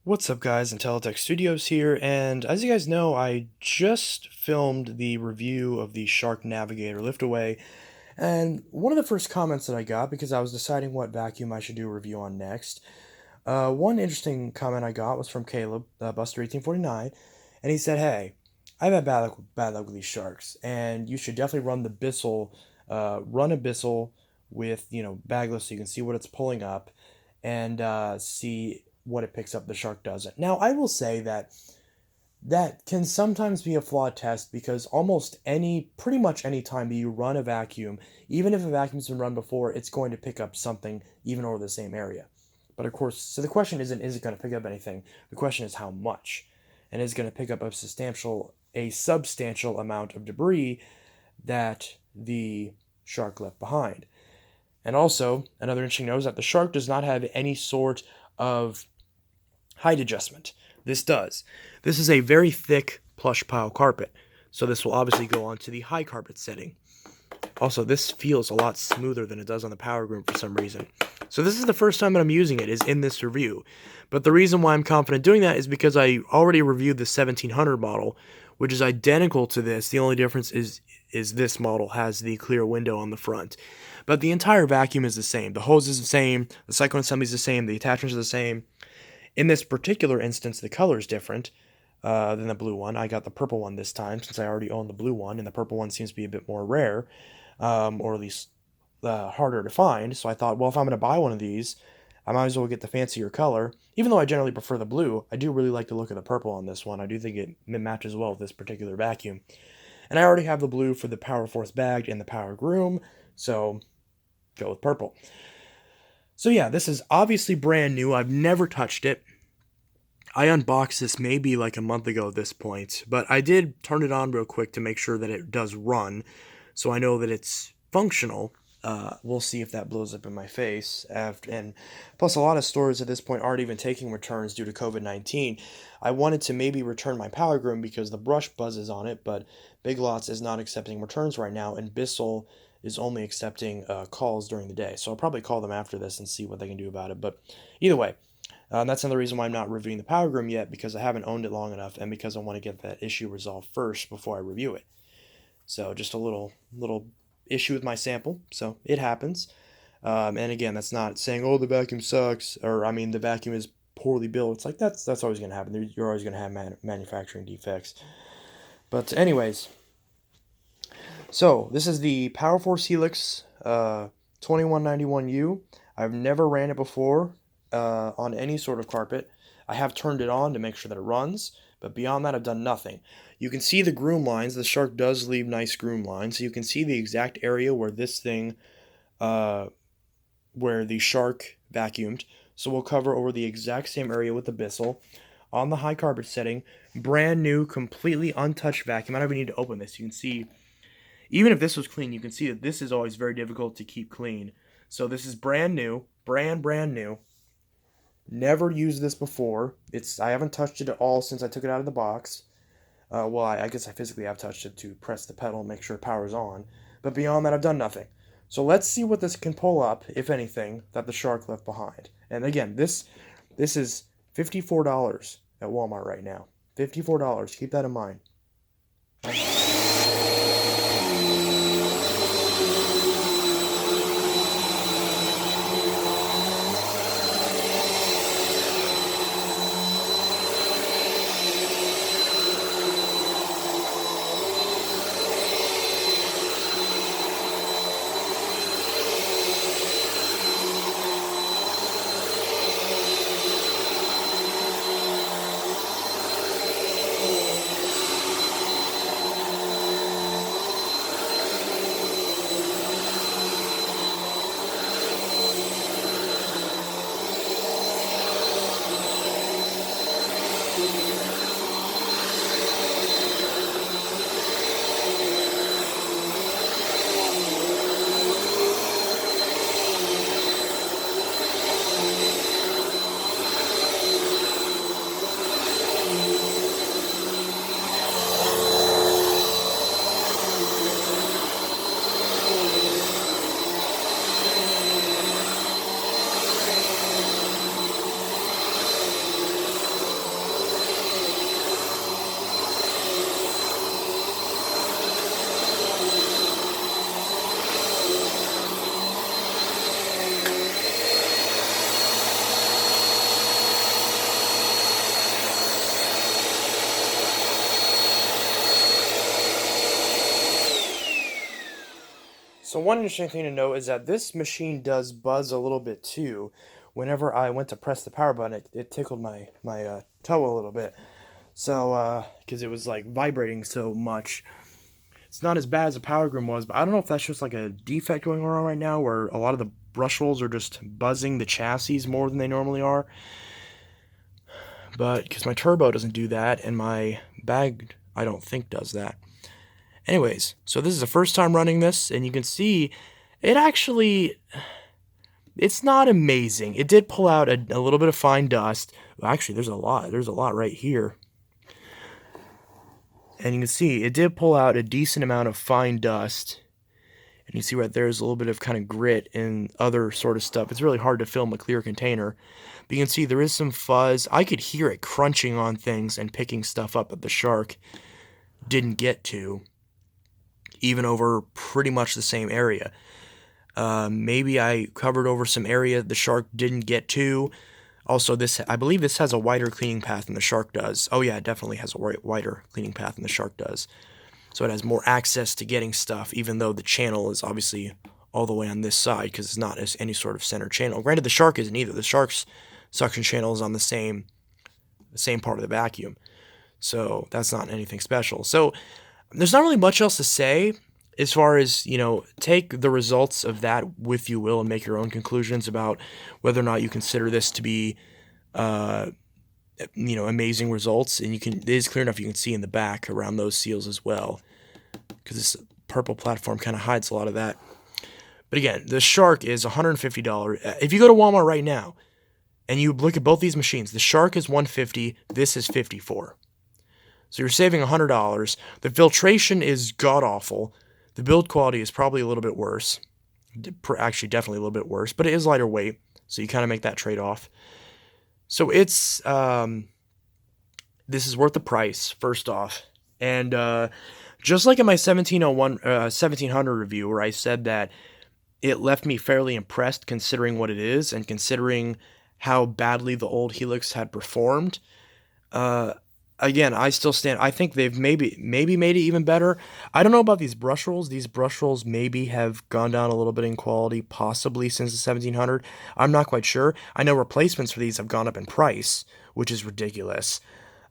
What's up guys, Intelitech Studios here, and as you guys know, I just filmed the review of the Shark Navigator liftaway, and one of the first comments that I got, because I was deciding what vacuum I should do a review on next, one interesting comment I got was from Caleb, Buster1849, and he said, hey, I've had bad luck with these sharks, and you should definitely run the Bissell, run a Bissell with, bagless so you can see what it's pulling up, and see what it picks up the shark doesn't. Now, I will say that that can sometimes be a flawed test because pretty much any time that you run a vacuum, even if a vacuum's been run before, it's going to pick up something even over the same area. But of course, so the question isn't, is it going to pick up anything? The question is how much. And is it going to pick up a substantial amount of debris that the shark left behind. And also, another interesting note is that the shark does not have any sort of height adjustment. This does. This is a very thick plush pile carpet, so this will obviously go on to the high carpet setting. Also, this feels a lot smoother than it does on the power room for some reason. So this is the first time that I'm using it, is in this review. But the reason why I'm confident doing that is because I already reviewed the 1700 model, which is identical to this. The only difference is this model has the clear window on the front. But the entire vacuum is the same. The hose is the same, the cyclone assembly is the same, the attachments are the same. In this particular instance, the color is different than the blue one. I got the purple one this time since I already own the blue one, and the purple one seems to be a bit more rare, or at least harder to find. So I thought, well, if I'm going to buy one of these, I might as well get the fancier color. Even though I generally prefer the blue, I do really like the look of the purple on this one. I do think it matches well with this particular vacuum. And I already have the blue for the PowerForce bagged and the Power Groom, so go with purple. So yeah, this is obviously brand new. I've never touched it. I unboxed this maybe like a month ago at this point, but I did turn it on real quick to make sure that it does run, so I know that it's functional. We'll see if that blows up in my face. And plus, a lot of stores at this point aren't even taking returns due to COVID-19. I wanted to maybe return my Power Groom because the brush buzzes on it, but Big Lots is not accepting returns right now, and Bissell is only accepting calls during the day. So I'll probably call them after this and see what they can do about it. But either way, that's another reason why I'm not reviewing the Power Groom yet, because I haven't owned it long enough, and because I want to get that issue resolved first before I review it. So just a little issue with my sample. So it happens. And again, that's not saying, oh, the vacuum sucks, or I mean, the vacuum is poorly built. It's like that's always going to happen. You're always going to have manufacturing defects. But anyways, so this is the PowerForce Helix 2191U. I've never ran it before on any sort of carpet. I have turned it on to make sure that it runs, but beyond that, I've done nothing. You can see the groom lines. The shark does leave nice groom lines, so you can see the exact area where this thing, where the shark vacuumed. So we'll cover over the exact same area with the Bissell on the high carpet setting. Brand new, completely untouched vacuum. I don't even need to open this. You can see, even if this was clean, you can see that this is always very difficult to keep clean. So this is brand new, brand new. Never used this before. I haven't touched it at all since I took it out of the box. Well, I guess I physically have touched it to press the pedal and make sure it powers on. But beyond that, I've done nothing. So let's see what this can pull up, if anything, that the shark left behind. And again, this is $54 at Walmart right now. $54. Keep that in mind. So one interesting thing to note is that this machine does buzz a little bit too. Whenever I went to press the power button, it tickled my toe a little bit. So, because it was like vibrating so much. It's not as bad as the Power Grim was, but I don't know if that's just like a defect going on right now where a lot of the brush rolls are just buzzing the chassis more than they normally are. But because my turbo doesn't do that, and my bag, I don't think, does that. Anyways, so this is the first time running this, and you can see it actually, it's not amazing. It did pull out a little bit of fine dust. Well, actually, there's a lot right here. And you can see it did pull out a decent amount of fine dust. And you see right there's a little bit of kind of grit and other sort of stuff. It's really hard to film a clear container. But you can see there is some fuzz. I could hear it crunching on things and picking stuff up that the shark didn't get to, even over pretty much the same area. Maybe I covered over some area the shark didn't get to. Also, I believe this has a wider cleaning path than the shark does. Oh yeah, it definitely has a wider cleaning path than the shark does. So it has more access to getting stuff, even though the channel is obviously all the way on this side because it's not any sort of center channel. Granted, the shark isn't either. The shark's suction channel is on the same part of the vacuum. So that's not anything special. So there's not really much else to say as far as, take the results of that with you will and make your own conclusions about whether or not you consider this to be, amazing results. And it is clear enough you can see in the back around those seals as well, because this purple platform kind of hides a lot of that. But again, the Shark is $150. If you go to Walmart right now and you look at both these machines, the Shark is $150, this is $54. So you're saving $100. The filtration is god-awful. The build quality is probably a little bit worse. Actually, definitely a little bit worse, but it is lighter weight, so you kind of make that trade-off. So it's, this is worth the price, first off. And just like in my 1700 review, where I said that it left me fairly impressed considering what it is and considering how badly the old Helix had performed. Again, I still stand. I think they've maybe made it even better. I don't know about these brush rolls. These brush rolls maybe have gone down a little bit in quality, possibly since the 1700. I'm not quite sure. I know replacements for these have gone up in price, which is ridiculous.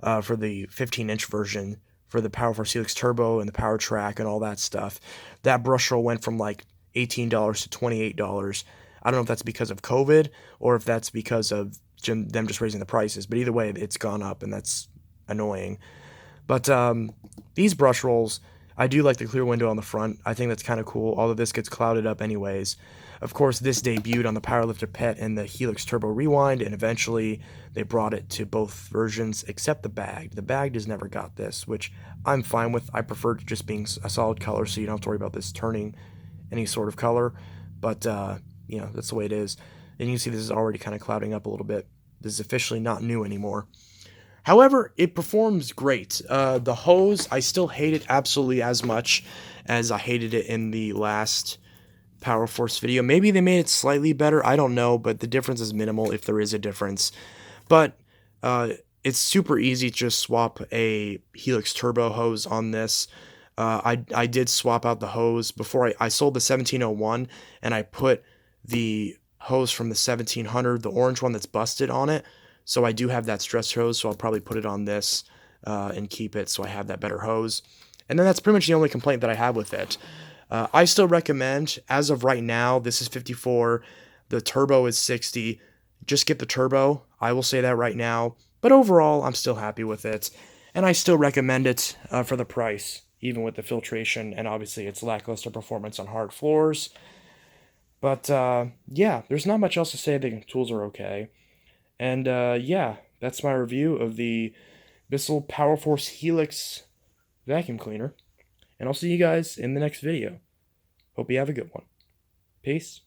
For the 15-inch version, for the PowerForce Helix Turbo and the Power Track and all that stuff, that brush roll went from like $18 to $28. I don't know if that's because of COVID or if that's because of them just raising the prices. But either way, it's gone up, and that's annoying. But these brush rolls, I do like the clear window on the front. I think that's kind of cool, although this gets clouded up anyways. Of course, this debuted on the Powerlifter Pet and the Helix Turbo Rewind, and eventually they brought it to both versions except the Bagged. The Bagged has never got this, which I'm fine with. I prefer just being a solid color, so you don't have to worry about this turning any sort of color. But, that's the way it is. And you can see this is already kind of clouding up a little bit. This is officially not new anymore. However, it performs great. The hose, I still hate it absolutely as much as I hated it in the last PowerForce video. Maybe they made it slightly better. I don't know, but the difference is minimal if there is a difference. But it's super easy to just swap a Helix Turbo hose on this. I did swap out the hose before I sold the 1701, and I put the hose from the 1700, the orange one that's busted, on it. So I do have that stress hose, so I'll probably put it on this and keep it so I have that better hose. And then that's pretty much the only complaint that I have with it. I still recommend, as of right now, this is 54, the turbo is 60. Just get the turbo. I will say that right now. But overall, I'm still happy with it. And I still recommend it for the price, even with the filtration and obviously its lackluster performance on hard floors. But yeah, there's not much else to say. The tools are okay. And yeah, that's my review of the Bissell PowerForce Helix vacuum cleaner. And I'll see you guys in the next video. Hope you have a good one. Peace.